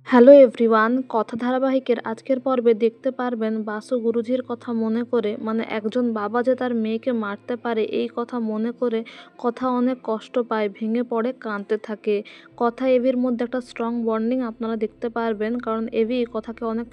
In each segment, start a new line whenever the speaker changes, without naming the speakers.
Hello everyone, কথা ধারাবাহিকের আজকের পর্বে দেখতে পারবেন বাসু গুরুজির কথা মনে করে, মানে একজন বাবা যে তার মেয়েকে মারতে পারে এই কথা মনে করে কথা অনেক কষ্ট পায়, ভেঙে পড়ে, কাঁদতে থাকে। কথা এভির মধ্যে একটা স্ট্রং বন্ডিং আপনারা দেখতে পারবেন, কারণ এভি কথাকে অনেক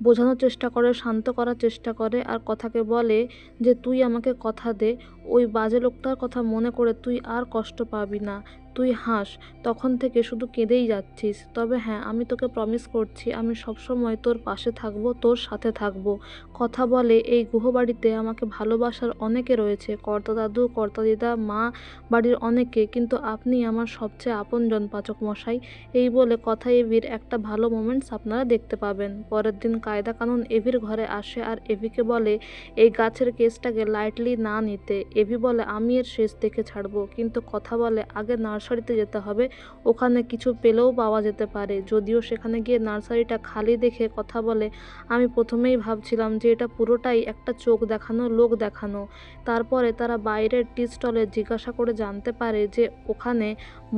বোঝানোর চেষ্টা করে, শান্ত করার চেষ্টা করে, আর কথাকে বলে যে তুই আমাকে কথা দে, ওই বাজে লোকটার কথা মনে করে তুই আর কষ্ট পাবি না, তুই হাস, তখন থেকে শুধু কেঁদেই যাচ্ছিস। তবে হ্যাঁ, আমি তোকে প্রমিস করছি আমি সবসময় তোর পাশে থাকবো, তোর সাথে থাকবো। কথা বলে এই গুহবাড়িতে আমাকে ভালোবাসার অনেকে রয়েছে, কর্তা দাদু, কর্তা দিদা, মা, বাড়ির অনেকে, কিন্তু আপনি আমার সবচেয়ে আপনজন পাচক মশাই। এই বলে কথা এভির একটা ভালো মোমেন্টস আপনারা দেখতে পাবেন। পরের দিন কায়দা কানুন এভির ঘরে আসে আর এভিকে বলে এই গাছের কেসটাকে লাইটলি না নিতে। এভি বলে আমি এর শেষ দেখে ছাড়বো, কিন্তু কথা বলে আগে নার্সারিতে যেতে হবে, ওখানে কিছু পেলেও পাওয়া যেতে পারে। যদিও সেখানে গিয়ে নার্সারিটা খালি দেখে কথা বলে আমি প্রথমেই ভাবছিলাম যে এটা পুরোটাই একটা চোখ দেখানো, লোক দেখানো। তারপরে তারা বাইরের টি স্টলে জিজ্ঞাসা করে জানতে পারে যে ওখানে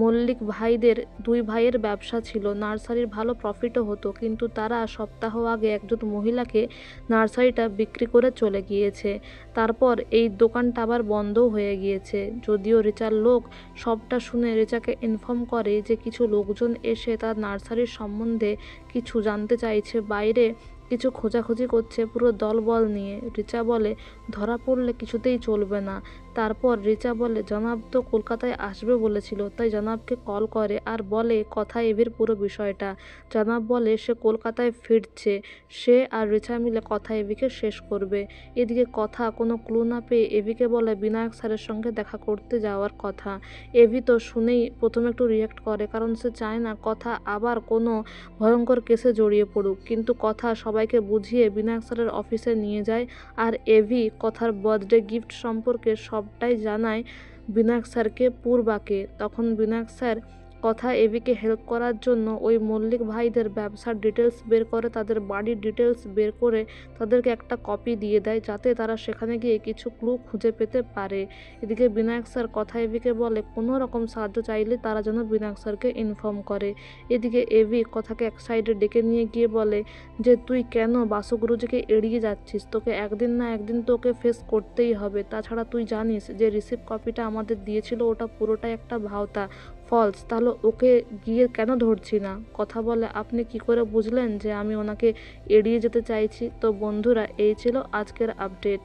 মল্লিক ভাইদের দুই ভাইয়ের ব্যবসা ছিল, নার্সারির ভালো প্রফিটও হতো, কিন্তু তারা সপ্তাহ আগে একজন মহিলাকে নার্সারিটা বিক্রি করে চলে গিয়েছে। তারপর এই দোকানটা আবার বন্ধও হয়ে গিয়েছে। যদিও রিচার লোক সবটা শুনে রিচাকে ইনফর্ম করে যে কিছু লোকজন এসে তার নার্সারির সম্বন্ধে কিছু জানতে চাইছে, বাইরে কিছু খোঁজাখুঁজি করছে পুরো দলবল নিয়ে। রিচা বলে ধরা পড়লে কিছুতেই চলবে না। তারপর রিচা বলে জনাব তো কলকাতায় আসবে বলেছিল, তাই জনাবকে কল করে আর বলে কথা এভির পুরো বিষয়টা। জনাব বলে সে কলকাতায় ফিরছে, সে আর রিচা মিলে কথা এভিকে শেষ করবে। এদিকে কথা কোনো ক্লু না পেয়ে এভিকে বলে বিনায়ক স্যারের সঙ্গে দেখা করতে যাওয়ার কথা। এভি তো শুনেই প্রথমে একটু রিঅ্যাক্ট করে, কারণ সে চায় না কথা আবার কোনো ভয়ঙ্কর কেসে জড়িয়ে পড়ুক, কিন্তু কথা সবাইকে বুঝিয়ে বিনায়ক স্যারের অফিসে নিয়ে যায়। আর এভি কথার বার্থডে গিফট সম্পর্কে সবটাই জানায় বিনায়ক স্যারকে, পূর্বাকে। তখন বিনায়ক স্যার কথা এভিকে হেল্প করার জন্য ওই মল্লিক ভাইদের ব্যবসার ডিটেলস বের করে, তাদের বাড়ির ডিটেলস বের করে তাদেরকে একটা কপি দিয়ে দেয়, যাতে তারা সেখানে গিয়ে কিছু ক্লু খুঁজে পেতে পারে। এদিকে বিনায়ক স্যার কথা এভিকে বলে কোনো রকম সাহায্য চাইলে তারা যেন বিনায়ক স্যারকে ইনফর্ম করে। এদিকে এভি কথাকে এক সাইডে ডেকে নিয়ে গিয়ে বলে যে তুই কেন বাসু গুরুজিকে এড়িয়ে যাচ্ছিস, তোকে একদিন না একদিন তোকে ফেস করতেই হবে। তাছাড়া তুই জানিস যে রিসিপ্ট কপিটা আমাদের দিয়েছিল ওটা পুরোটাই একটা ভাওতা, ফলস, তাহলে ওকে গিয়ে কেন ধরছি না। কথা বলে আপনি কি করে বুঝলেন যে আমি ওনাকে এড়িয়ে যেতে চাইছি। তো বন্ধুরা, এই ছিল আজকের আপডেট।